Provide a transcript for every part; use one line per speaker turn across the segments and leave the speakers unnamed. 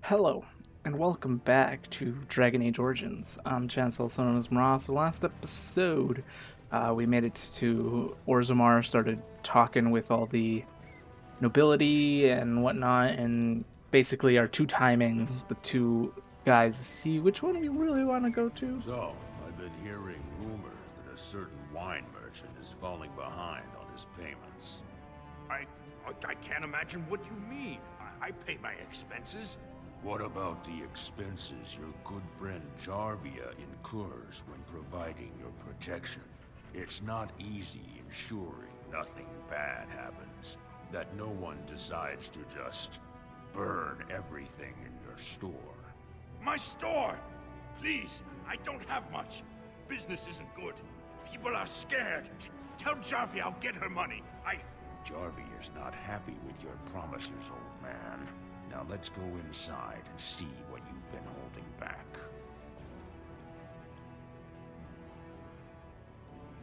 Hello, and welcome back to Dragon Age Origins. I'm Chancellor, also known as Maras. The last episode, we made it to Orzammar, started talking with all the nobility and whatnot, and basically are two-timing the two guys to see which one we really want to go to.
So, I've been hearing rumors that a certain wine merchant is falling behind on his payments.
I can't imagine what you mean. I pay my expenses.
What about the expenses your good friend Jarvia incurs when providing your protection? It's not easy ensuring nothing bad happens, that no one decides to just burn everything in your store.
My store! Please, I don't have much. Business isn't good. People are scared. Tell Jarvia I'll get her money.
Jarvia's not happy with your promises, old man. Now let's go inside and see what you've been holding back.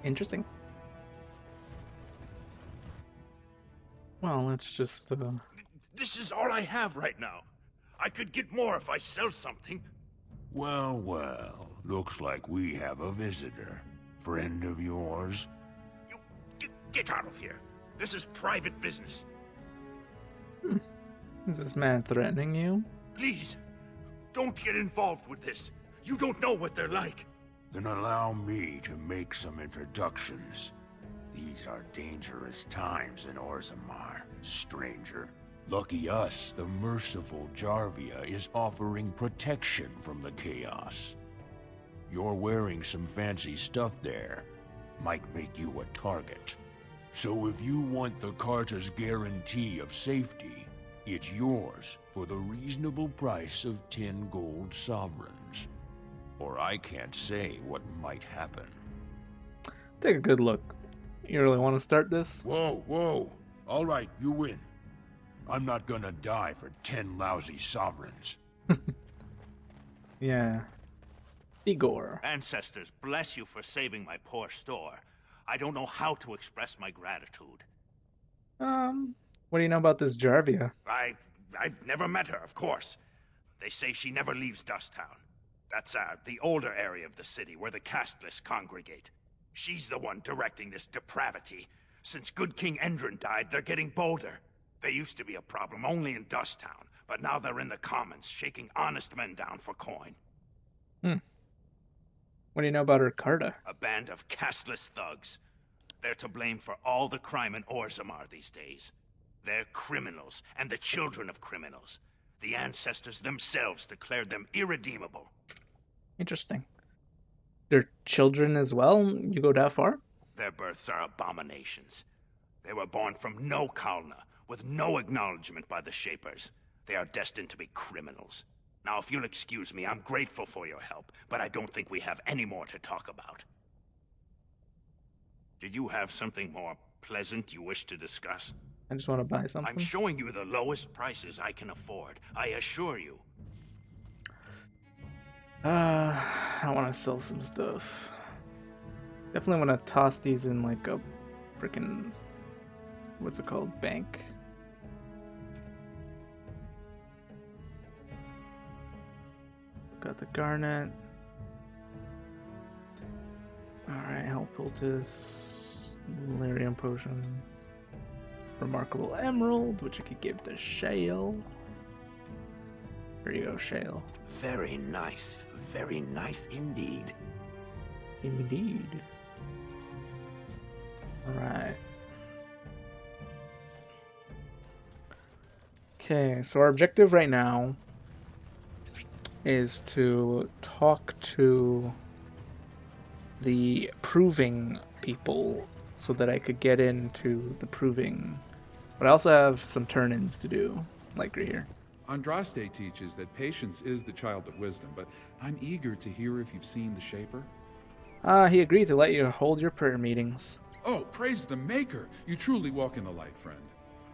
Interesting. Well, let's just,
This is all I have right now. I could get more if I sell something.
Well, well, looks like we have a visitor. Friend of yours?
You get out of here. This is private business.
Is this man threatening you?
Please, don't get involved with this. You don't know what they're like.
Then allow me to make some introductions. These are dangerous times in Orzammar, stranger. Lucky us, the merciful Jarvia is offering protection from the chaos. You're wearing some fancy stuff there. Might make you a target. So if you want the Carta's guarantee of safety, it's yours for the reasonable price of 10 gold sovereigns. Or I can't say what might happen.
Take a good look. You really want to start this?
Whoa, whoa. All right, you win. I'm not gonna die for 10 lousy sovereigns.
Yeah. Igor.
Ancestors, bless you for saving my poor store. I don't know how to express my gratitude.
What do you know about this Jarvia?
I've never met her, of course. They say she never leaves Dusttown. That's the older area of the city where the casteless congregate. She's the one directing this depravity. Since good King Endrin died, they're getting bolder. They used to be a problem only in Dusttown, but now they're in the commons, shaking honest men down for coin.
What do you know about her Carta?
A band of casteless thugs. They're to blame for all the crime in Orzammar these days. They're criminals, and the children of criminals. The ancestors themselves declared them irredeemable.
Interesting. They're children as well? You go that far?
Their births are abominations. They were born from no Kalna, with no acknowledgement by the Shapers. They are destined to be criminals. Now, if you'll excuse me, I'm grateful for your help, but I don't think we have any more to talk about. Did you have something more pleasant you wish to discuss?
I just want to buy something.
I'm showing you the lowest prices I can afford, I assure you.
I want to sell some stuff. Definitely want to toss these in like a freaking, what's it called, bank. Got the garnet. Alright, health poultice, Lyrium potions, remarkable emerald, which I could give to Shale. There you go, Shale.
Very nice indeed.
Indeed. Alright. Okay, so our objective right now is to talk to the proving people so that I could get into the proving. But I also have some turn-ins to do, like right here.
Andraste teaches that patience is the child of wisdom, but I'm eager to hear if you've seen the Shaper.
He agreed to let you hold your prayer meetings.
Oh, praise the Maker! You truly walk in the light, friend.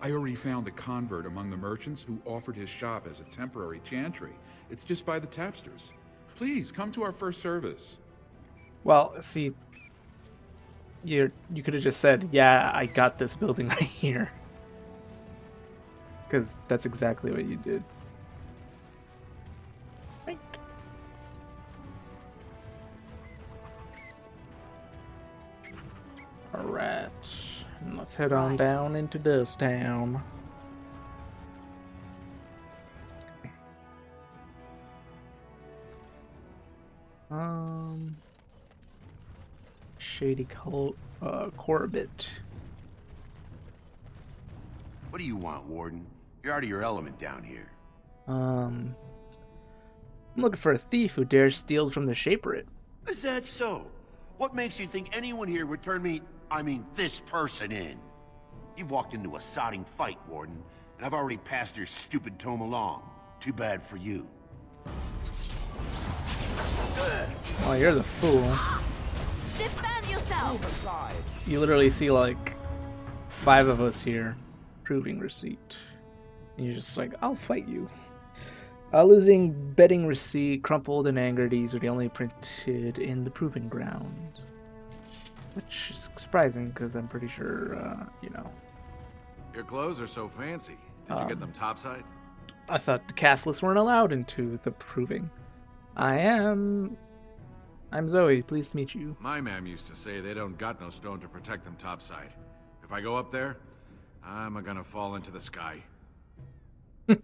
I already found a convert among the merchants who offered his shop as a temporary chantry. It's just by the tapsters. Please, come to our first service.
Well, see, you could have just said, yeah, I got this building right here. Because that's exactly what you did. Right. Alright. Let's head on down into Dust Town. Shady Corbett.
What do you want, Warden? You're out of your element down here.
I'm looking for a thief who dares steal from the Shaperate.
Is that so? What makes you think anyone here would turn this person in? You've walked into a sodding fight, Warden, and I've already passed your stupid tome along. Too bad for you.
Oh, you're the fool.
Defend yourself!
You literally see like 5 of us here. Proving receipt. And you're just like, I'll fight you. Losing betting receipt, crumpled and anger. These are the only printed in the proving ground. Which is surprising because I'm pretty sure, you know.
Your clothes are so fancy. Did you get them topside?
I thought the castless weren't allowed into the proving. I'm Zoe. Pleased to meet you.
My mam used to say they don't got no stone to protect them topside. If I go up there, I'm gonna fall into the sky.
No,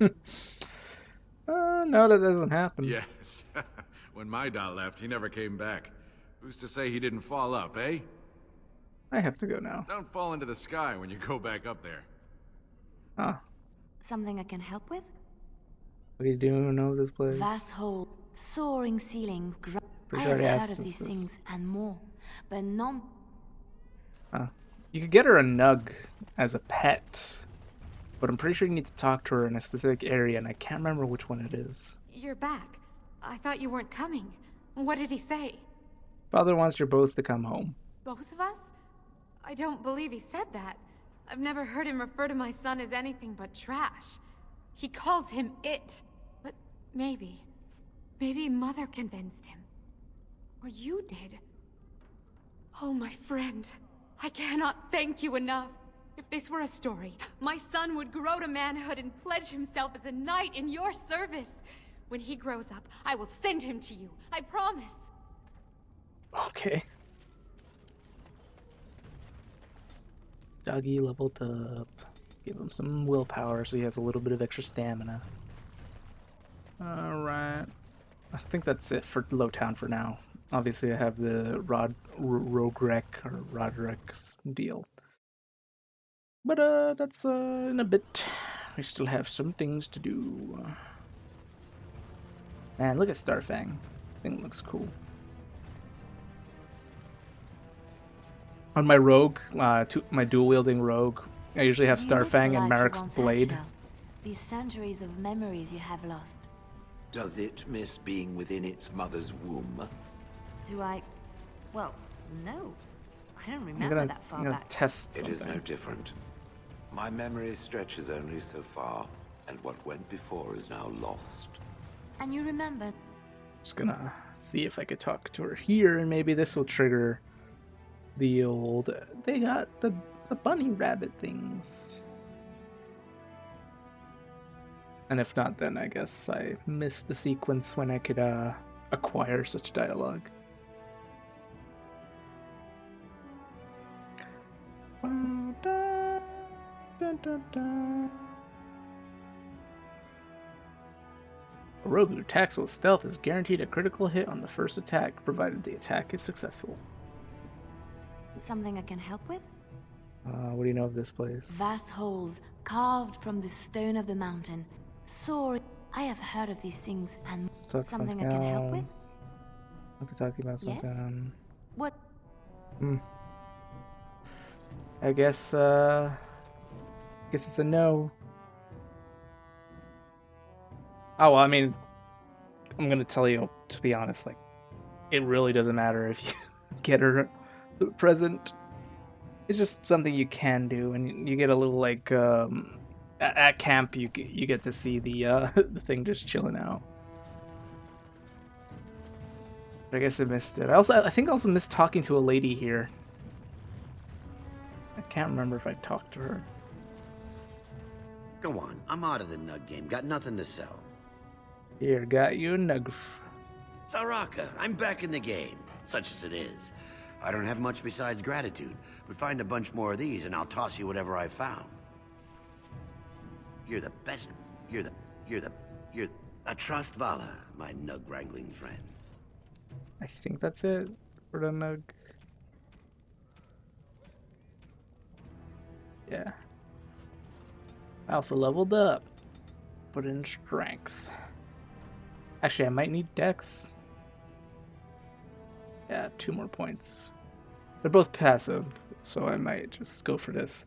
that doesn't happen.
Yes. When my dad left, he never came back. Who's to say he didn't fall up, eh?
I have to go now.
Don't fall into the sky when you go back up there.
Ah,
Something I can help with?
what do you do know this place?
Vast hole, soaring ceilings, I
Pretty
have
sure I
heard
asked
of
this
these things and more, but none.
You could get her a nug as a pet, but I'm pretty sure you need to talk to her in a specific area, and I can't remember which one it is.
You're back. I thought you weren't coming. What did he say?
Father wants you both to come home.
Both of us? I don't believe he said that. I've never heard him refer to my son as anything but trash. He calls him it. But maybe Mother convinced him. Or you did. Oh, my friend. I cannot thank you enough. If this were a story, my son would grow to manhood and pledge himself as a knight in your service. When he grows up, I will send him to you. I promise.
Okay. Doggy leveled up. Give him some willpower so he has a little bit of extra stamina. Alright. I think that's it for Lowtown for now. Obviously I have the Roderick's deal. But that's in a bit. We still have some things to do. Man, look at Starfang. Thing looks cool. On my rogue, my dual-wielding rogue, I usually have
You live the
Starfang and
life you
Marek's
once had,
blade.
Shell. These centuries of memories you have lost.
Does it miss being within its mother's womb?
Do I? Well, no. I don't
I'm
remember
gonna,
that far
I'm gonna
back.
test
It is
something.
no different. My memory stretches only so far, and what went before is now lost.
And you remember?
Just gonna see if I could talk to her here, and maybe this will trigger the old. They got the bunny rabbit things. And if not, then I guess I missed the sequence when I could acquire such dialogue. A rogue who attacks with stealth is guaranteed a critical hit on the first attack, provided the attack is successful.
Something I can help with?
What do you know of this place?
Vast holes carved from the stone of the mountain. Soaring. I have heard of these things and
Let's talk
something I
something
can help with?
else. What to talking about
Yes?
something?
What?
I guess it's a no. Oh, well, I mean, I'm gonna tell you, to be honest, like, it really doesn't matter if you get her a present. It's just something you can do, and you get a little, like, at camp, you get to see the the thing just chilling out. But I guess I missed it. I think I also missed talking to a lady here. I can't remember if I talked to her.
Go on, I'm out of the nug game. Got nothing to sell.
Here, got you a nug.
Saraka, I'm back in the game, such as it is. I don't have much besides gratitude, but find a bunch more of these and I'll toss you whatever I found. You're the best. You're a trust Vala, my nug-wrangling friend.
I think that's it for the nug. Yeah. I also leveled up. Put in strength. Actually, I might need dex. Yeah, 2 more points. They're both passive, so I might just go for this.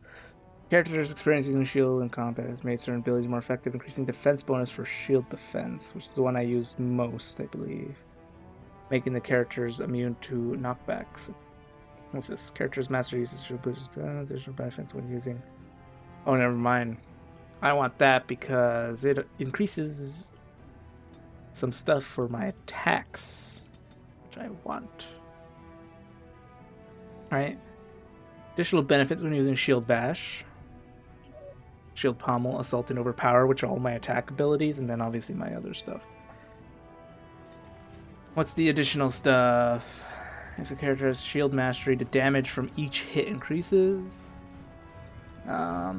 Characters experience using shield in combat has made certain abilities more effective, increasing defense bonus for shield defense, which is the one I use most, I believe. Making the characters immune to knockbacks. What's this? Characters master uses shield boosts additional benefits when using. Oh, never mind. I want that because it increases some stuff for my attacks, which I want. Alright. Additional benefits when using Shield Bash, Shield Pommel, Assault, and Overpower, which are all my attack abilities, and then obviously my other stuff. What's the additional stuff? If the character has Shield Mastery, the damage from each hit increases.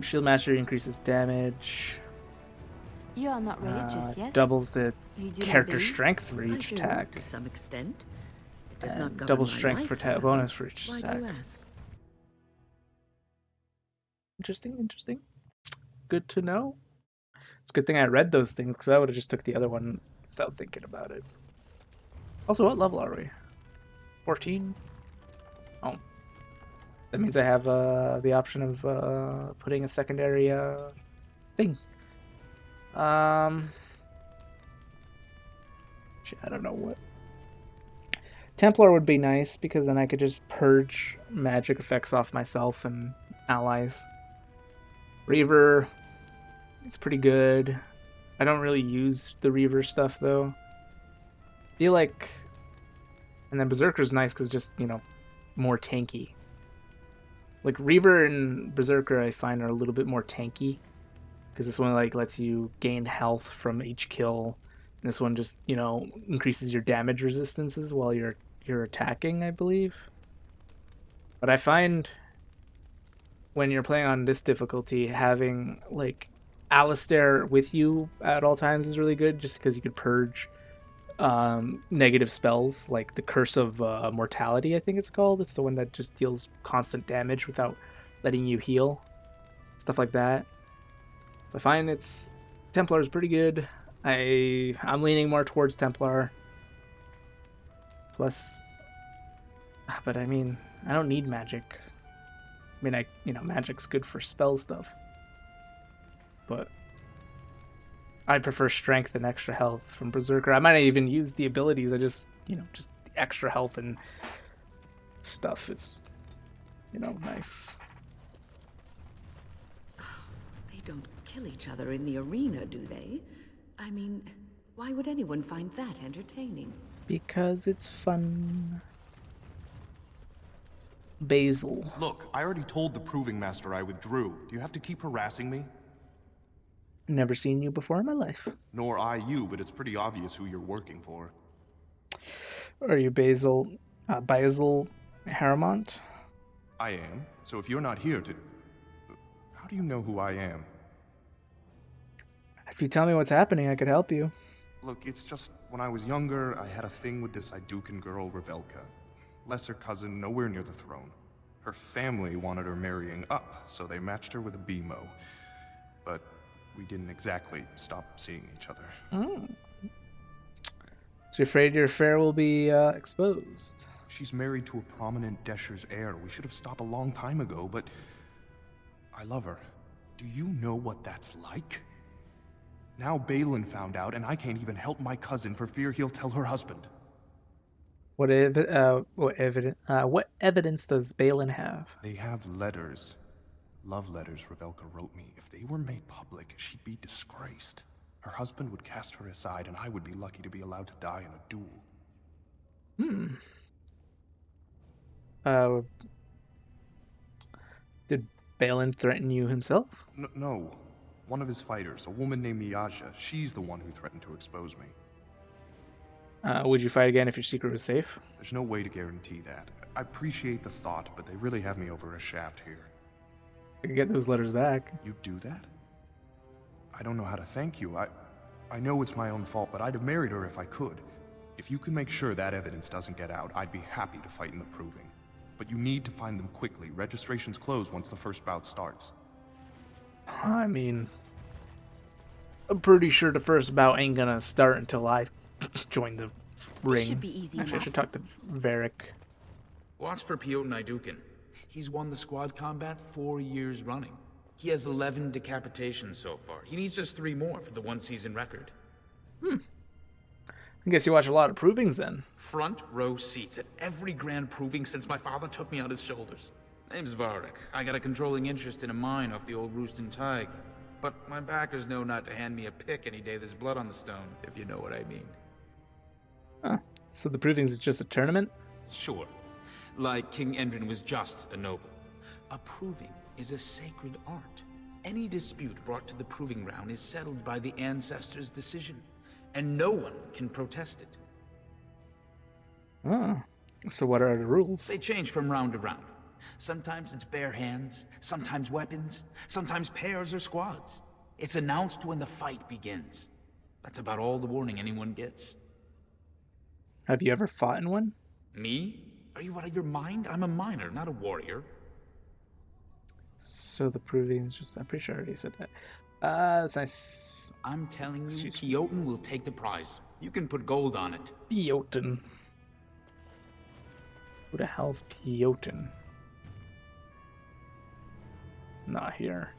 Shield Mastery increases damage.
You are not religious, yes?
Doubles the
You do not
character
believe?
strength for
I
each
do,
attack.
to some extent. It does not
And
govern
double
my
strength
life,
for
however.
bonus for each
Why
attack.
do you ask?
Interesting. Good to know. It's a good thing I read those things, because I would have just took the other one without thinking about it. Also, what level are we? 14? Oh. That means I have the option of putting a secondary thing. Shit, I don't know what. Templar would be nice, because then I could just purge magic effects off myself and allies. Reaver, it's pretty good. I don't really use the Reaver stuff, though. I feel like... And then Berserker's nice, because just, more tanky. Like, Reaver and Berserker, I find, are a little bit more tanky. Because this one, lets you gain health from each kill. And this one just, increases your damage resistances while you're attacking, I believe. But I find when you're playing on this difficulty, having, Alistair with you at all times is really good, just because you could purge negative spells, like the Curse of Mortality, I think it's called. It's the one that just deals constant damage without letting you heal. Stuff like that. So I find Templar is pretty good. I'm leaning more towards Templar. Plus, but I don't need magic. Magic's good for spell stuff. But I prefer strength and extra health from Berserker. I might not even use the abilities. I just the extra health and stuff is, nice.
They don't kill each other in the arena, do they? Why would anyone find that entertaining?
Because it's fun. Basil.
Look, I already told the Proving Master I withdrew. Do you have to keep harassing me?
Never seen you before in my life.
Nor I you, but it's pretty obvious who you're working for.
Are you Basil Harrowmont?
I am. So if you're not here to... How do you know who I am?
If you tell me what's happening, I could help you.
Look, it's just, when I was younger, I had a thing with this Idukan girl, Revelka. Lesser cousin, nowhere near the throne. Her family wanted her marrying up, so they matched her with a BMO. But we didn't exactly stop seeing each other.
So you're afraid your affair will be exposed?
She's married to a prominent Desher's heir. We should have stopped a long time ago, but... I love her. Do you know what that's like? Now Balin found out, and I can't even help my cousin for fear he'll tell her husband.
What evidence does Balin have?
They have letters. Love letters Revelka wrote me. If they were made public, she'd be disgraced. Her husband would cast her aside, and I would be lucky to be allowed to die in a duel.
Did Balin threaten you himself?
No. One of his fighters, a woman named Miyaja, she's the one who threatened to expose me.
Would you fight again if your secret was safe?
There's no way to guarantee that. I appreciate the thought, but they really have me over a shaft here.
I could get those letters back.
You do that? I don't know how to thank you. I know it's my own fault, but I'd have married her if I could. If you can make sure that evidence doesn't get out, I'd be happy to fight in the Proving. But you need to find them quickly. Registrations close once the first bout starts.
I mean, I'm pretty sure the first bout ain't gonna start until I join the ring.
Should be easy
Actually, I
enough.
should talk to Varric.
Watch for Piotr Idukin. He's won the squad combat 4 years running. He has 11 decapitations so far. He needs just 3 more for the 1-season record.
I guess you watch a lot of provings then.
Front row seats at every grand proving since my father took me on his shoulders. Name's Varric. I got a controlling interest in a mine off the old Rooston Tig. But my backers know not to hand me a pick any day there's blood on the stone, if you know what I mean.
Huh. So the provings is just a tournament?
Sure. Like King Endrin was just a noble. A proving is a sacred art. Any dispute brought to the proving ground is settled by the ancestors' decision, and no one can protest it.
Oh. So what are the rules?
They change from round to round. Sometimes it's bare hands, sometimes weapons, sometimes pairs or squads. It's announced when the fight begins. That's about all the warning anyone gets.
Have you ever fought in one?
Me? Are you out of your mind? I'm a miner, not a warrior.
So the provings just... I'm pretty sure I already said that. That's nice.
I'm telling you,
Excuse me.
Piotr will take the prize. You can put gold on it.
Piotr. Who the hell's Piotr? Not here.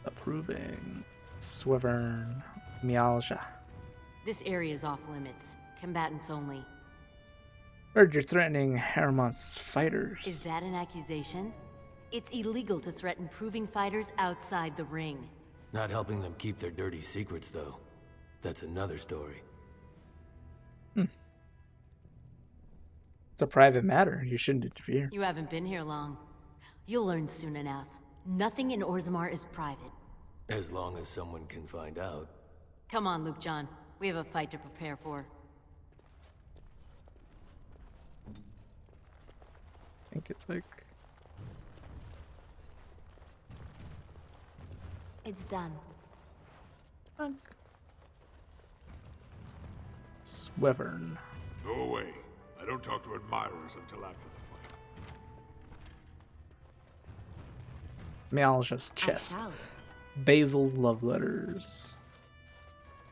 Approving. Swivern. Mialja.
This area is off limits. Combatants only.
Heard you're threatening Harrowmont's fighters.
Is that an accusation? It's illegal to threaten proving fighters outside the ring.
Not helping them keep their dirty secrets, though. That's another story.
It's a private matter. You shouldn't interfere.
You haven't been here long. You'll learn soon enough. Nothing in Orzammar is private.
As long as someone can find out.
Come on, Luke John. We have a fight to prepare for.
I think it's like...
It's done.
Swivern.
Go away. I don't talk to admirers until after the fight.
Mialja's
I
chest.
shall.
Basil's love letters.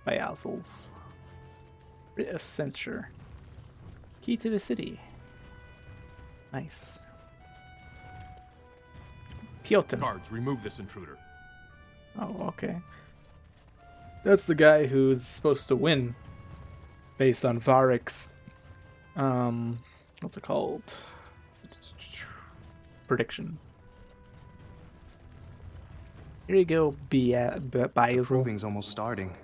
By Owsels. Writ of censure. Key to the city. Nice. Piotr.
Guards, remove this intruder.
Oh, okay. That's the guy who's supposed to win. Based on Varric's what's it called? Prediction. Here you go,
The
Basil.
proving's almost starting.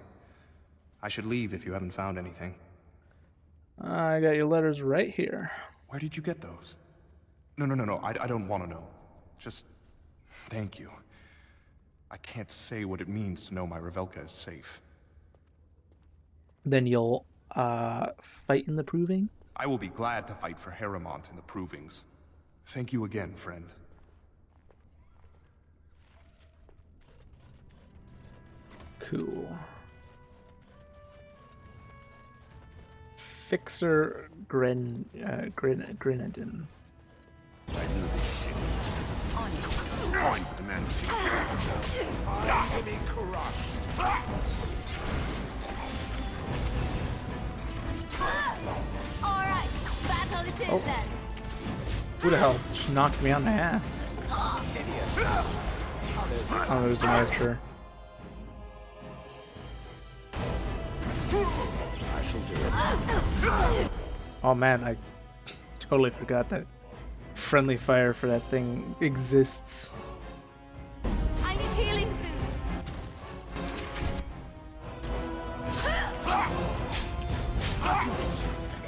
I should leave if you haven't found anything.
I got your letters right here.
Where did you get those? No. I don't want to know. Just thank you. I can't say what it means to know my Revelka is safe.
Then you'll fight in the proving?
I will be glad to fight for Harrowmont in the Provings. Thank you again, friend.
Cool. Fixer Grenadin.
I knew this shit was on for the men.
Alright, battle it is then.
Who the hell just knocked me on my ass? Oh, there's an archer. Oh man, I totally forgot that friendly fire for that thing exists.
I need healing soon.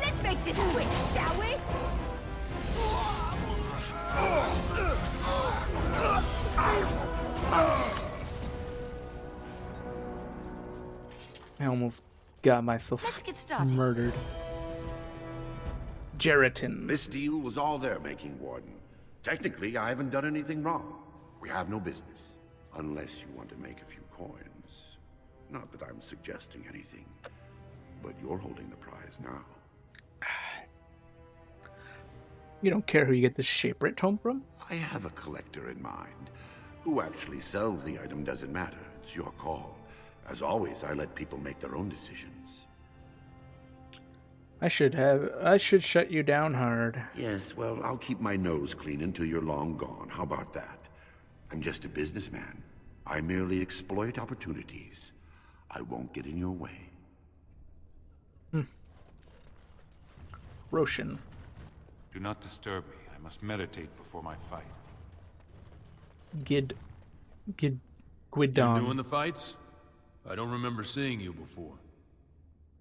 Let's make this quick, shall we?
I almost got myself
Let's get started.
murdered. Geratin.
This deal was all their making, Warden. Technically, I haven't done anything wrong. We have no business. Unless you want to make a few coins. Not that I'm suggesting anything. But you're holding the prize now.
You don't care who you get the Shaperate tome from?
I have a collector in mind. Who actually sells the item doesn't matter. It's your call. As always, I let people make their own decisions.
I should shut you down hard.
Yes, well, I'll keep my nose clean until you're long gone. How about that? I'm just a businessman. I merely exploit opportunities. I won't get in your way.
Roshan.
Do not disturb me. I must meditate before my fight.
Guidon.
You're doing the fights? I don't remember seeing you before.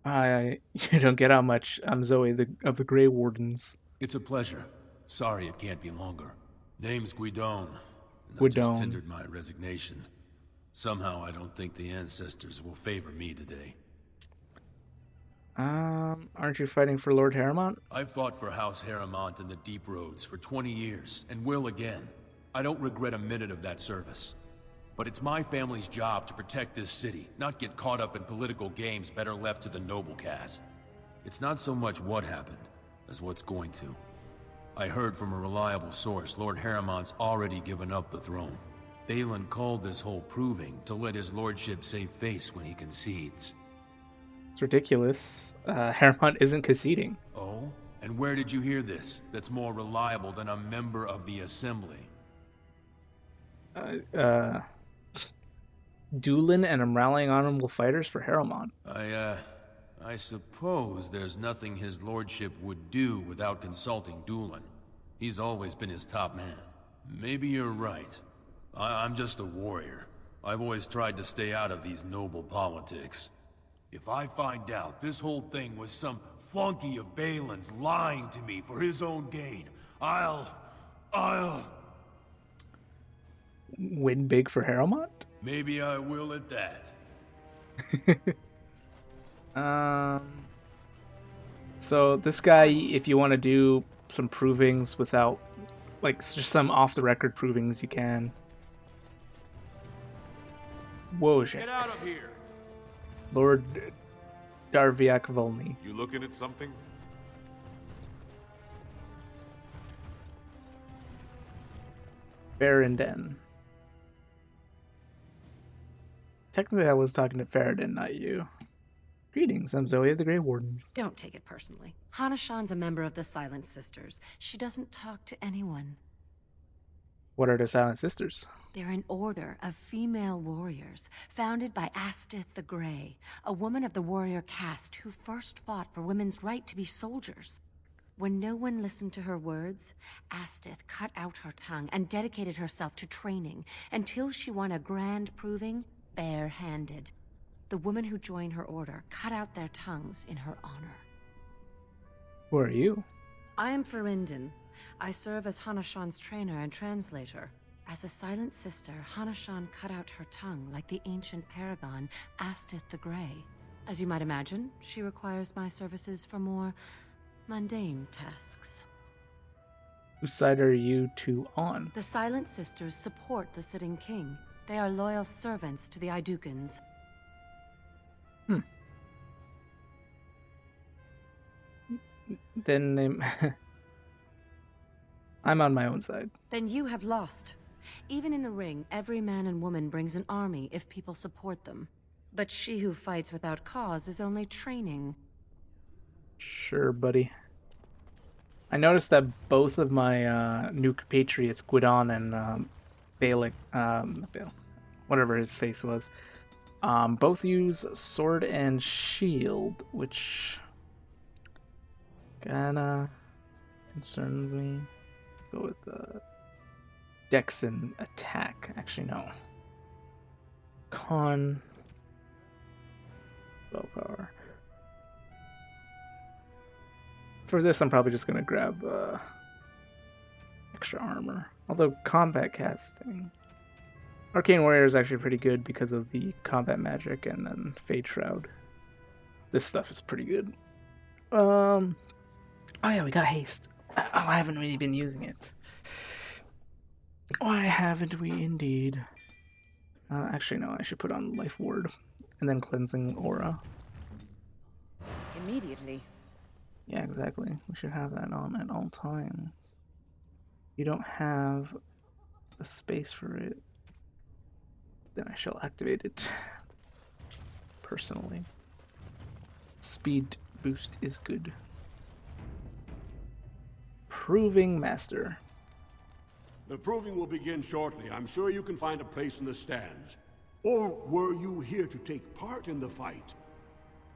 You don't get how much I'm Zoe of the Grey Wardens.
It's a pleasure. Sorry it can't be longer. Name's Guidon. And I
Guidon.
just tendered my resignation. Somehow I don't think the ancestors will favor me today.
Aren't you fighting for Lord Harrowmont?
I've fought for House Harrowmont in the Deep Roads for 20 years, and will again. I don't regret a minute of that service. But it's my family's job to protect this city, not get caught up in political games better left to the noble caste. It's not so much what happened, as what's going to. I heard from a reliable source Lord Harrowmont's already given up the throne. Balin called this whole proving to let his lordship save face when he concedes.
It's ridiculous. Harrowmont isn't conceding.
Oh? And where did you hear this that's more reliable than a member of the Assembly?
Doolin and I'm rallying honorable fighters for Harrowmont.
I suppose there's nothing his lordship would do without consulting Doolin. He's always been his top man. Maybe you're right. I'm just a warrior. I've always tried to stay out of these noble politics. If I find out this whole thing was some flunky of Balin's lying to me for his own gain, I'll...
Win big for Harrowmont?
Maybe I will at that.
So this guy, if you want to do some provings without, like, just some off-the-record provings, you can. Wojak.
Get out of here!
Lord Darviak Volny.
You looking at something?
Ferrenden. Technically, I was talking to Ferrenden, not you. Greetings, I'm Zoe of the Grey Wardens.
Don't take it personally. Hana-shan's a member of the Silent Sisters. She doesn't talk to anyone.
What are the Silent Sisters?
They're an order of female warriors, founded by Astith the Grey, a woman of the warrior caste who first fought for women's right to be soldiers. When no one listened to her words, Astith cut out her tongue and dedicated herself to training until she won a grand proving bare-handed. The women who joined her order cut out their tongues in her honor.
Who are you?
I am Ferrenden. I serve as Hana-shan's trainer and translator. As a silent sister, Hana-shan cut out her tongue like the ancient paragon, Astith the Grey. As you might imagine, she requires my services for more mundane tasks.
Whose side are you two on?
The Silent Sisters support the sitting king. They are loyal servants to the Idukans.
Then I'm on my own side.
Then you have lost. Even in the ring, every man and woman brings an army if people support them. But she who fights without cause is only training.
Sure, buddy. I noticed that both of my new compatriots, Guidon and Balik, whatever his face was, both use sword and shield, which kinda concerns me. Go with Dex and attack. Actually, no. Con. Spellpower. For this, I'm probably just gonna grab extra armor. Although combat casting, Arcane Warrior is actually pretty good because of the combat magic and then Fade Shroud. This stuff is pretty good. Oh yeah, we got haste. Oh, I haven't really been using it. Why haven't we indeed? Actually, no, I should put on Life Ward. And then Cleansing Aura.
Immediately.
Yeah, exactly. We should have that on at all times. You don't have the space for it. Then I shall activate it. Personally. Speed boost is good. Proving Master.
The proving will begin shortly. I'm sure you can find a place in the stands. Or were you here to take part in the fight?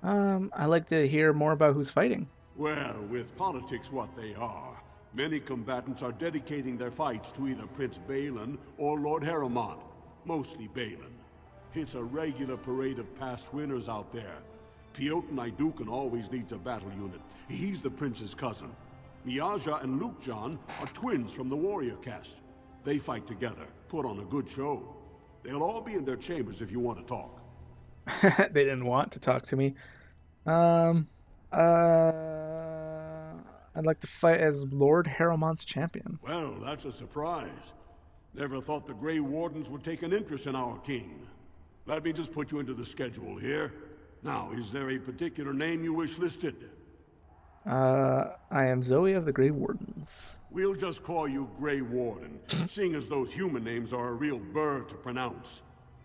I'd like to hear more about who's fighting.
Well, with politics what they are, many combatants are dedicating their fights to either Prince Balin or Lord Harrowmont, mostly Balin. It's a regular parade of past winners out there. Piotr Naidukan always leads a battle unit. He's the prince's cousin. Miaja and Lukejan are twins from the warrior caste. They fight together, put on a good show. They'll all be in their chambers if you want to talk.
They didn't want to talk to me. I'd like to fight as Lord Harrowmont's champion.
Well, that's a surprise. Never thought the Grey Wardens would take an interest in our king. Let me just put you into the schedule here. Now, is there a particular name you wish listed?
I am Zoe of the Grey Wardens.
We'll just call you Grey Warden, seeing as those human names are a real burr to pronounce.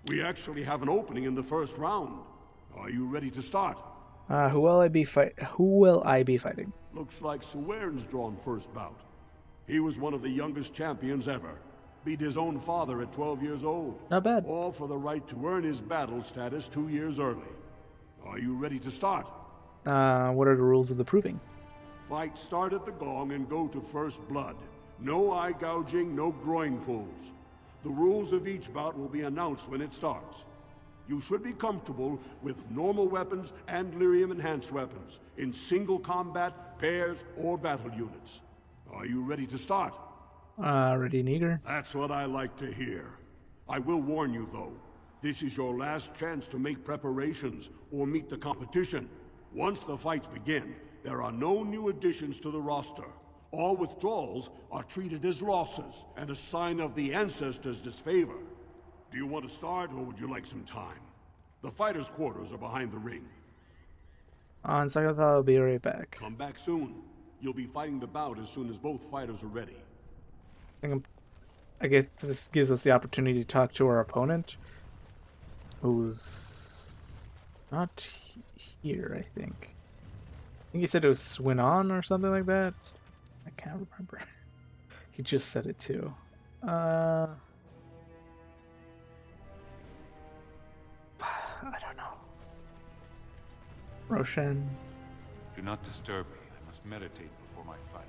We actually have an opening in the first round. Are you ready to start?
Who will I be fighting?
Looks like Suwern's drawn first bout. He was one of the youngest champions ever. Beat his own father at 12 years old.
Not bad.
All for the right to earn his battle status 2 years early. Are you ready to start?
What are the rules of the proving?
Fight start at the gong and go to first blood. No eye gouging, no groin pulls. The rules of each bout will be announced when it starts. You should be comfortable with normal weapons and lyrium-enhanced weapons, in single combat, pairs, or battle units. Are you ready to start?
Ready and eager.
That's what I like to hear. I will warn you, though. This is your last chance to make preparations or meet the competition. Once the fights begin, there are no new additions to the roster. All withdrawals are treated as losses and a sign of the ancestors' disfavor. Do you want to start, or would you like some time? The fighters' quarters are behind the ring.
On second thought, I'll be right back.
Come back soon. You'll be fighting the bout as soon as both fighters are ready.
I guess this gives us the opportunity to talk to our opponent, who's not here, I think. I think he said it was Swinon or something like that. I can't remember. He just said it too. I don't know. Roshan.
Do not disturb me. I must meditate before my fight.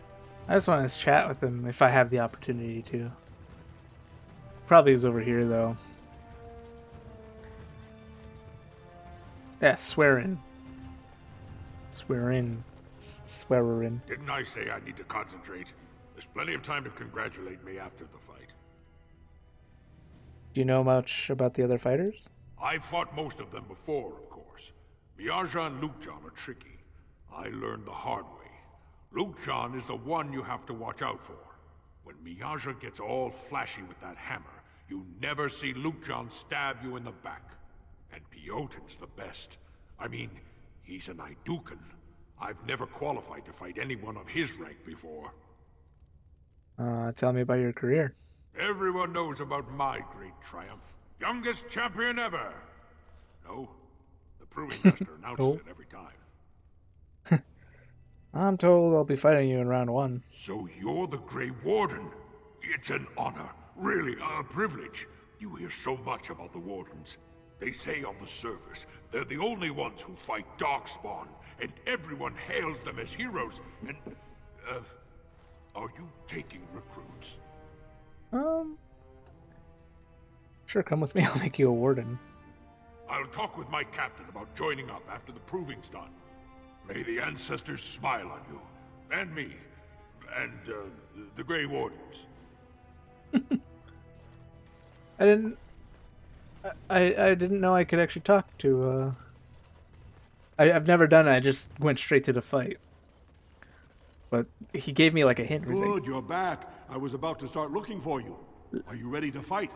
I just want to chat with him if I have the opportunity to. Probably is over here though. Yeah, swearin. Swearin. Swearin.
Didn't I say I need to concentrate? There's plenty of time to congratulate me after the fight.
Do you know much about the other fighters?
I've fought most of them before, of course. Miaja and Lukejan are tricky. I learned the hard way. Lukejan is the one you have to watch out for. When Miaja gets all flashy with that hammer, you never see Lukejan stab you in the back. And Piotr's the best. I mean, he's an Naidukan. I've never qualified to fight anyone of his rank before.
Tell me about your career.
Everyone knows about my great triumph. Youngest champion ever! No, the Proving Master announces it every time.
I'm told I'll be fighting you in round 1.
So you're the Grey Warden? It's an honor, really a privilege. You hear so much about the Wardens. They say on the surface, they're the only ones who fight Darkspawn, and everyone hails them as heroes, and, are you taking recruits?
Sure, come with me, I'll make you a warden.
I'll talk with my captain about joining up after the proving's done. May the ancestors smile on you, and me, and, the Grey Wardens.
I didn't know I could actually talk to I've never done it. I just went straight to the fight. But he gave me like a hint. He's
Good,
like,
you're back. I was about to start looking for you. Are you ready to fight?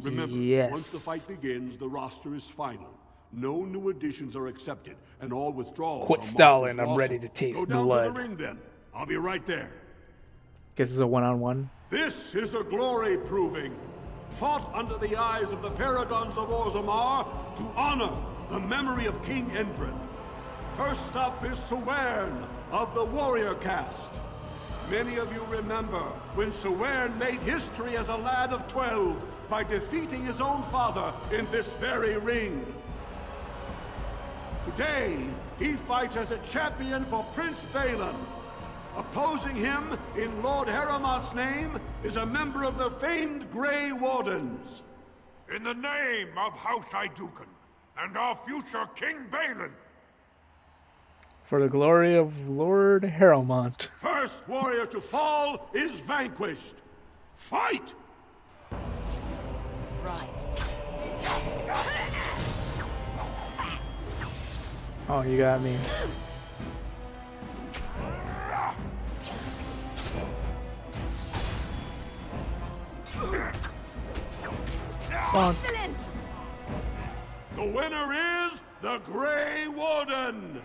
Remember,
yes.
once the fight begins, the roster is final. No new additions are accepted, and all withdrawals
Quit
are marked
stalling.
as
I'm
losses.
ready to taste
Go down
blood.
to the ring, then. I'll be right there.
Guess it's a one-on-one.
This is a glory proving, fought under the eyes of the Paragons of Orzammar to honor the memory of King Endrin. First up is Sewern of the Warrior Caste. Many of you remember when Sewern made history as a lad of 12 by defeating his own father in this very ring. Today, he fights as a champion for Prince Balin. Opposing him, in Lord Harrowmont's name, is a member of the famed Grey Wardens.
In the name of House Iduken and our future King Balin.
For the glory of Lord Harrowmont.
First warrior to fall is vanquished. Fight!
Oh, you got me.
Excellent! The winner is the Grey Warden!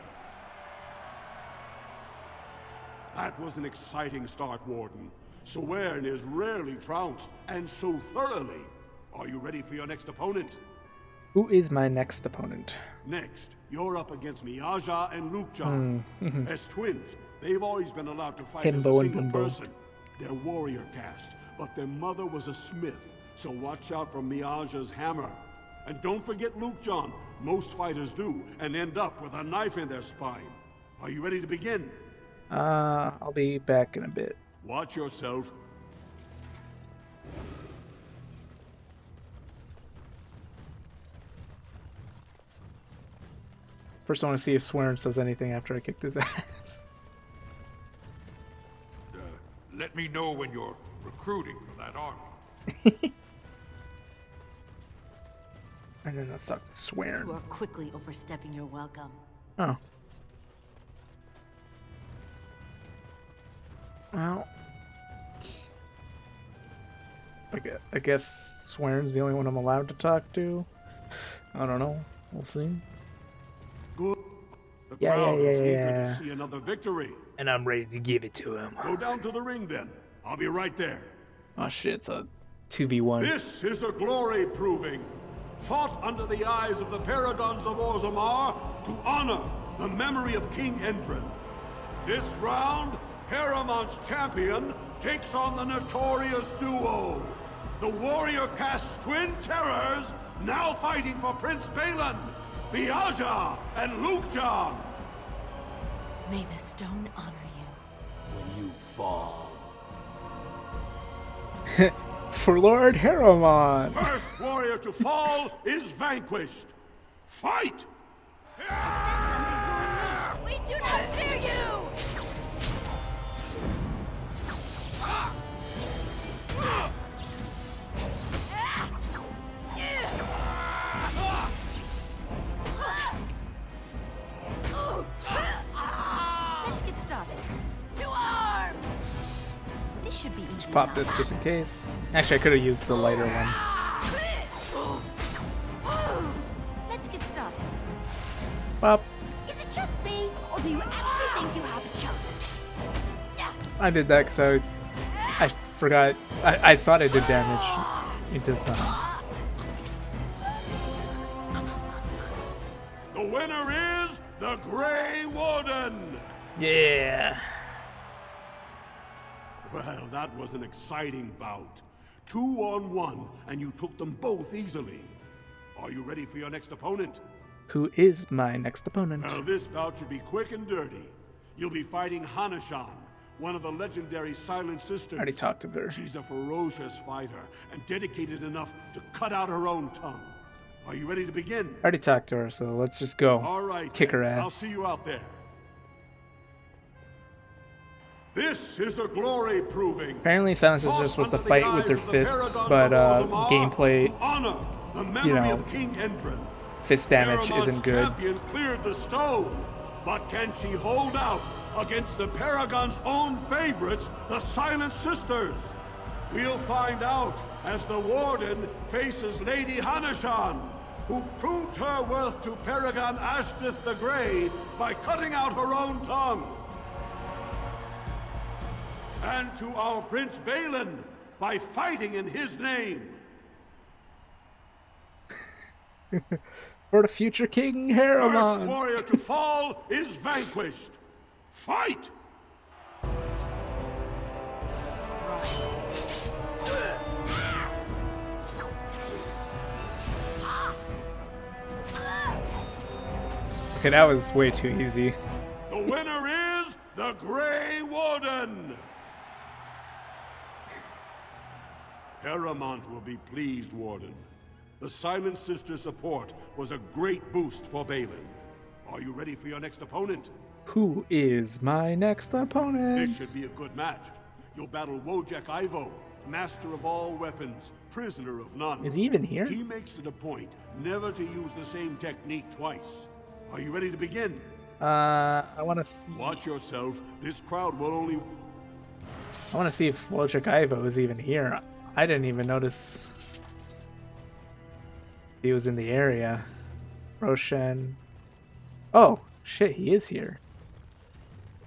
That was an exciting start, Warden. Sewern is rarely trounced, and so thoroughly. Are you ready for your next opponent?
Who is my next opponent?
Next, you're up against Miaja and Lukejan. As twins, they've always been allowed to fight as a
Himbo and
single
Bimbo.
person. They're warrior caste, but their mother was a smith, so watch out for Miaja's hammer. And don't forget Lukejan. Most fighters do, and end up with a knife in their spine. Are you ready to begin?
I'll be back in a bit.
Watch yourself.
First, I want to see if Swearn says anything after I kicked his ass.
Let me know when you're recruiting for that army.
And then let's talk to Swearn.
You are quickly overstepping your welcome.
Oh. Well, I guess Swearn's the only one I'm allowed to talk to. I don't know. We'll see.
Good. The
Yeah.
crowd is eager to see another victory.
And I'm ready to give it to him.
Go down to the ring, then. I'll be right there.
Oh shit, it's a 2v1.
This is a glory proving, fought under the eyes of the Paragons of Orzammar to honor the memory of King Endrin. This round, Harrowmont's champion takes on the notorious duo, the warrior caste twin terrors, now fighting for Prince Balin, Miaja and Lukejan.
May the stone honor you.
When you fall.
For Lord Harrowmont.
First warrior to fall is vanquished. Fight!
We do not fear you!
Let's get started.
To arms!
This should be easy.
Just pop this just in case. Actually, I could have used the lighter one.
Let's get started.
Pop.
Is it just me, or do you actually think you have a chance?
I did that because I forgot. I thought I did damage. It does not.
The winner is the Grey Warden!
Yeah.
Well, that was an exciting bout. 2-on-1, and you took them both easily. Are you ready for your next opponent?
Who is my next opponent?
Well, this bout should be quick and dirty. You'll be fighting Hanashan, one of the legendary Silent Sisters.
I already talked to her.
She's a ferocious fighter and dedicated enough to cut out her own tongue. Are you ready to begin?
I already talked to her, so let's just go.
All right,
Kick her
then.
ass.
I'll see you out there. This is a glory proving.
Apparently, Silence is just supposed to fight with their fists, but gameplay,
Honor the memory
you know,
of King Endrin.
fist damage
Harrowmont's
isn't good.
champion cleared the stone, but can she hold out against the Paragon's own favorites, the Silent Sisters? We'll find out as the Warden faces Lady Hanashan, who proves her worth to Paragon Ashtith the Grey by cutting out her own tongue. And to our Prince Balin by fighting in his name.
For the future King Harrowmont.
First warrior to fall is vanquished. Fight!
Okay, that was way too easy.
The winner is the Grey Warden! Harrowmont will be pleased, Warden. The Silent Sister support was a great boost for Balin. Are you ready for your next opponent?
Who is my next opponent?
This should be a good match. You'll battle Wojek Ivo, master of all weapons, prisoner of none.
Is he even here?
He makes it a point never to use the same technique twice. Are you ready to begin?
I want to see.
Watch yourself. This crowd will only...
I want to see if Wojek Ivo is even here. I didn't even notice he was in the area. Roshan. Oh, shit, he is here.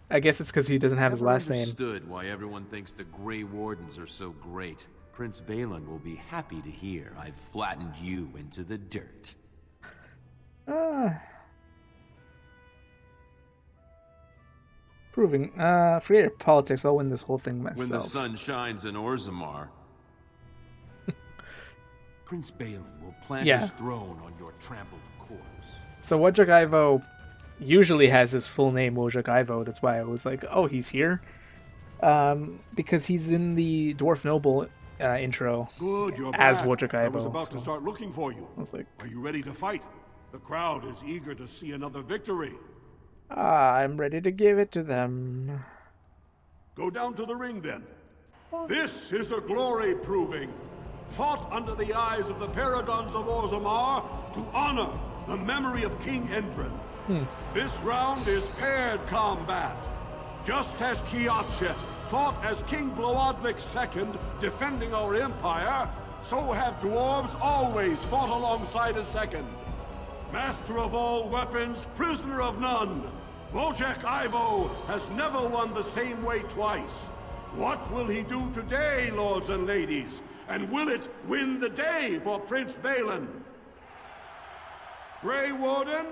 I guess it's because he doesn't have his last name.
Understood why everyone thinks the Grey Wardens are so great. Prince Balin will be happy to hear I've flattened you into the dirt.
Proving. Forget your politics. I'll win this whole thing myself.
When the sun shines in Orzammar, Prince Balin will plant his throne on your trampled corpse.
So Wojek Ivo usually has his full name, Wojek Ivo. That's why I was like, oh, he's here. Because he's in the Dwarf Noble intro.
Good, you're
as
back.
Wojek Ivo.
I was about to start looking for you.
I was like,
are you ready to fight? The crowd is eager to see another victory.
I'm ready to give it to them.
Go down to the ring then. This is a glory proving. Fought under the eyes of the Paragons of Orzammar to honor the memory of King Endrin. This round is paired combat. Just as Kiatshet fought as King Bloodlik II, defending our empire, so have dwarves always fought alongside a second. Master of all weapons, prisoner of none, Wojek Ivo has never won the same way twice. What will he do today, lords and ladies? And will it win the day for Prince Balin? Grey Warden,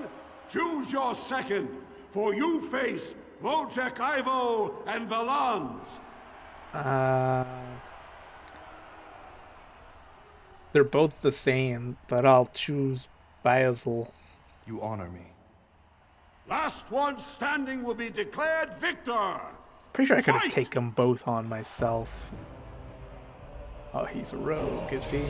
choose your second, for you face Wojek Ivo and Valans.
They're both the same, but I'll choose Basil.
You honor me.
Last one standing will be declared victor.
Pretty sure I could have taken them both on myself. Oh, he's a rogue, is he?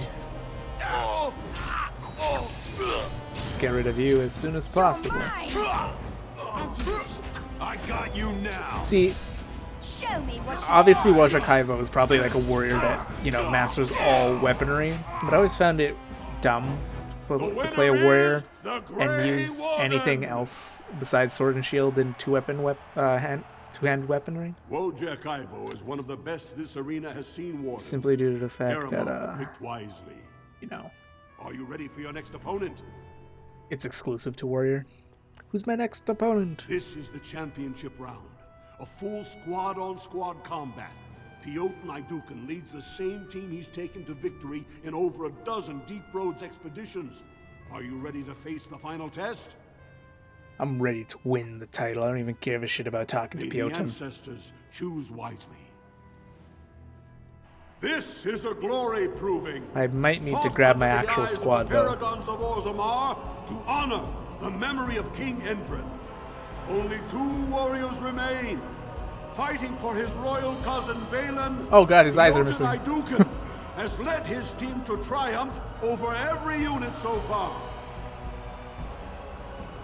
Let's get rid of you as soon as possible.
I got you now.
See, obviously Wojek Ivo is probably like a warrior that, you know, masters all weaponry, but I always found it dumb to play a warrior and use anything else besides sword and shield and two-hand weaponry.
Wojek Ivo is one of the best this arena has seen, Warden.
Simply due to the fact
Harrowmont
that,
picked wisely.
you know,
Are you ready for your next opponent?
it's exclusive to warrior. Who's my next opponent?
This is the championship round. A full squad-on-squad combat. Piotr Idukan leads the same team he's taken to victory in over a dozen Deep Roads expeditions. Are you ready to face the final test?
I'm ready to win the title. I don't even give a shit about talking to
May the
Piotr.
ancestors choose wisely. This is a glory proving.
I might need to grab my actual squad, though.
Paragons of Orzammar to honor the memory of King Endrin. Only 2 warriors remain, fighting for his royal cousin Balin.
Oh god, his eyes are
Piotr
missing.
Idukan has led his team to triumph over every unit so far.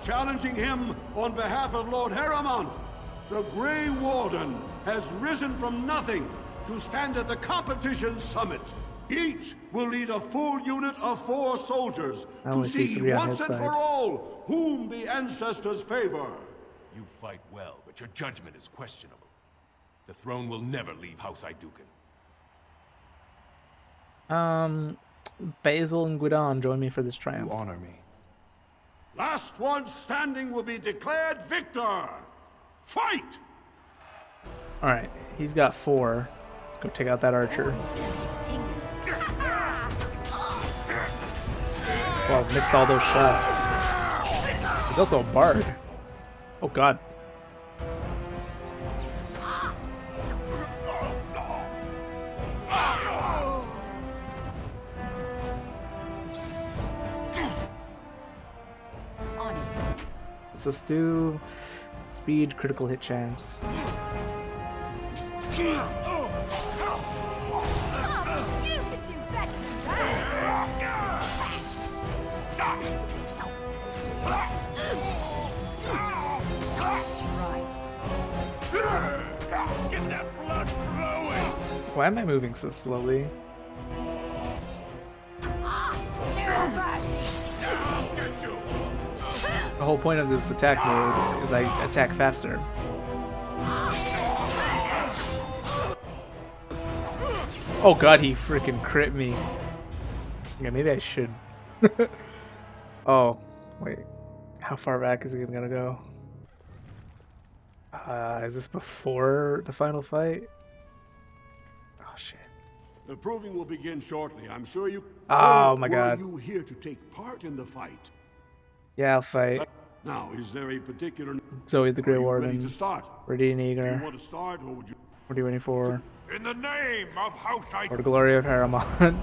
Challenging him on behalf of Lord Harrowmont, the Grey Warden has risen from nothing to stand at the competition's summit. Each will lead a full unit of 4 soldiers
I
to
only see
see
3 on
once
his
and
side.
for all whom the ancestors favor.
You fight well, but your judgment is questionable. The throne will never leave House Iduken.
Basil and Guidon join me for this triumph.
You honor me.
Last one standing will be declared victor. Fight!
Alright, he's got 4. Let's go take out that archer. Well, missed all those shots. He's also a bard. Oh god. Let's do speed, critical hit chance. Why am I moving so slowly? The whole point of this attack mode is I attack faster. Oh god, he freaking crit me. Yeah, maybe I should. Oh, wait. How far back is he gonna go? Is this before the final fight? Oh shit.
The proving will begin shortly. I'm sure you.
Oh my god.
Were you here to take part in the fight?
Yeah, I'll fight.
Now, is there a particular?
Zoe the Grey
Ready
Warden.
to start?
Ready and
Do you
eager.
want to start, or would you?
What are you waiting for?
In the name of House
For the glory of Harrowmont.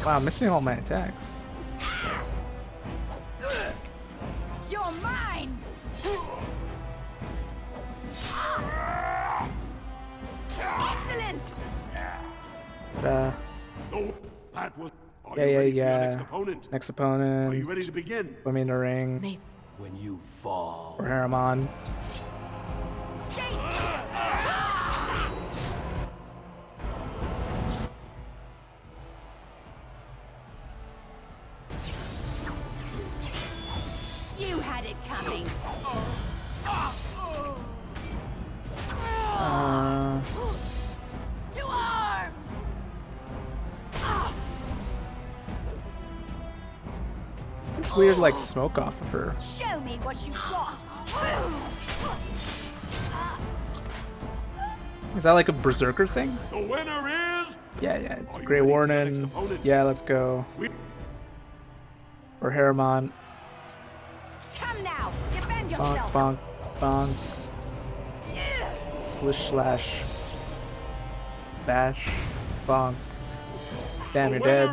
Wow, I'm missing all my attacks.
You're mine. Excellent.
That was.
Yeah. Next opponent.
Are you ready to begin?
Put me in the ring.
When you fall.
For Harrowmont.
You had it coming. To arms.
What's this weird like smoke off of her?
Show me what you got.
Is that like a berserker thing?
The winner is.
Yeah, it's Grey Warden. Yeah, let's go. For Harrowmont.
Come now, defend
Bonk,
yourself.
bonk, bonk. Slish slash. Bash. Bonk. Damn, you're dead.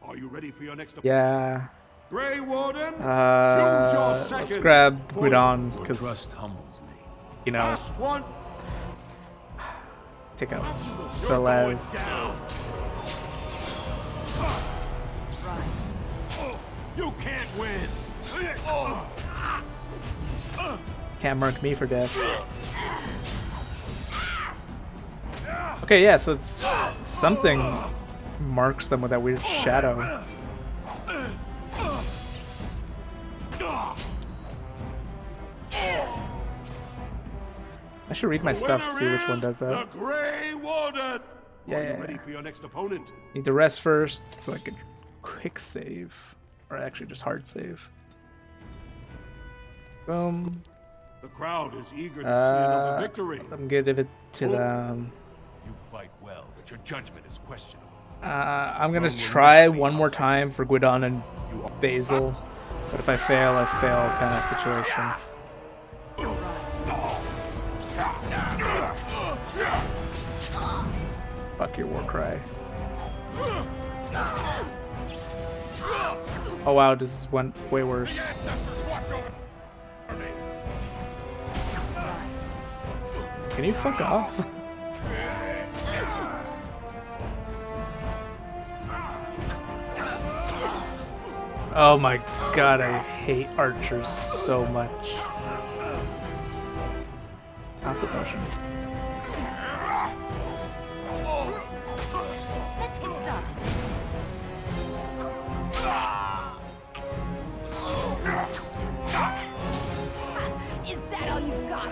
Are you ready for your next?
Yeah.
Grey Warden. Choose your
Let's
second.
grab Guidon,
Your
because,
trust humbles me.
you know,
Last one.
take out
You're going
Velez.
down. You can't win.
Can't mark me for death. Okay, yeah, so it's something marks them with that weird shadow. I should read my stuff to see which one does that.
The Grey Warden.
Yeah,
Are you
yeah,
ready
yeah.
for your next opponent?
Need to rest first so I can quick save. Or actually just hard save. Boom.
The crowd is eager to see another victory.
I'm gonna give it to them.
You fight well, but your judgment is questionable.
I'm gonna try one more time for Guidon and Basil. But if I fail kind of situation. Fuck your war cry. Oh wow, this went way worse. Can you fuck off? Oh my god, I hate archers so much. Not the potion.
Let's get started. Is that all you've got?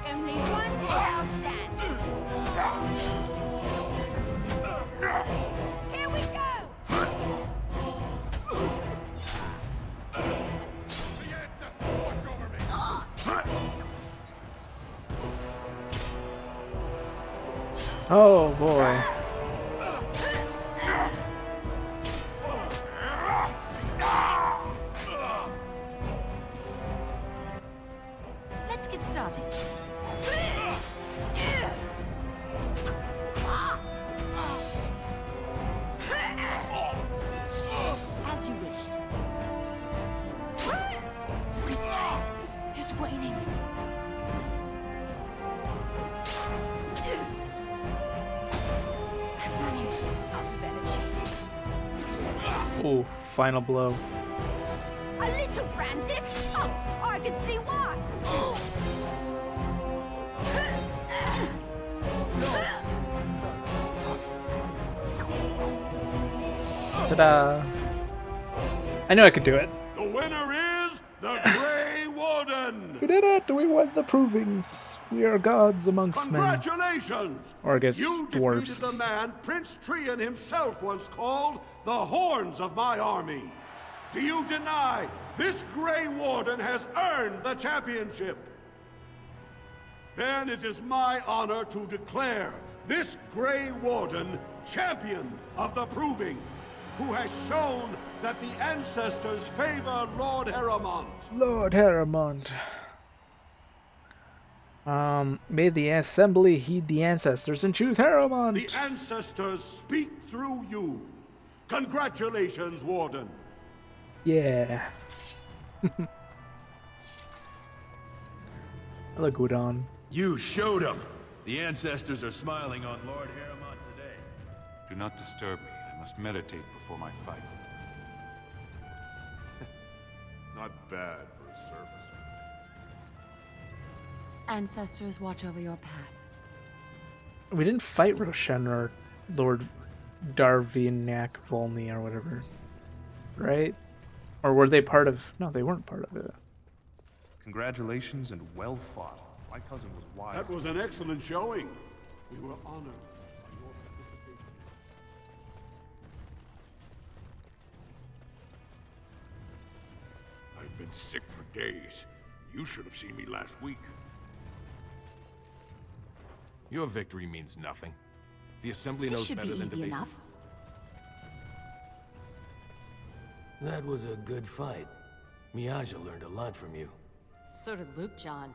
Only one shall stand. Here we go!
Oh boy.
Let's get started. As you wish. My strength is waning. I'm running out of energy.
Ooh, final blow.
A little frantic? Oh, I can see why.
Ta-da! I knew I could do it.
The winner is the Grey Warden!
We did it! We won the provings. We are gods amongst men.
Congratulations!
Or I guess
you
dwarves.
defeated the man Prince Trian himself once called the Horns of my army. Do you deny this Grey Warden has earned the championship? Then it is my honor to declare this Grey Warden champion of the Proving, who has shown that the ancestors favor Lord Harrowmont.
Lord Harrowmont. May the assembly heed the ancestors and choose Harrowmont.
The ancestors speak through you. Congratulations, Warden.
Yeah. Hello, Gudon.
You showed them. The ancestors are smiling on Lord Harrowmont today.
Do not disturb me. I must meditate before my fight.
Not bad for a surface.
Ancestors watch over your path.
We didn't fight Roshan or Lord Darvinak Volney or whatever, right? Or were they part of... No, they weren't part of it.
Congratulations and well fought. My cousin was wise.
That was an excellent showing. We were honored by your participation.
I've been sick for days. You should have seen me last week.
Your victory means nothing. The Assembly
This
knows
should
better
be
than to
easy
be...
enough.
That was a good fight. Miaja learned a lot from you.
So did Luke, John.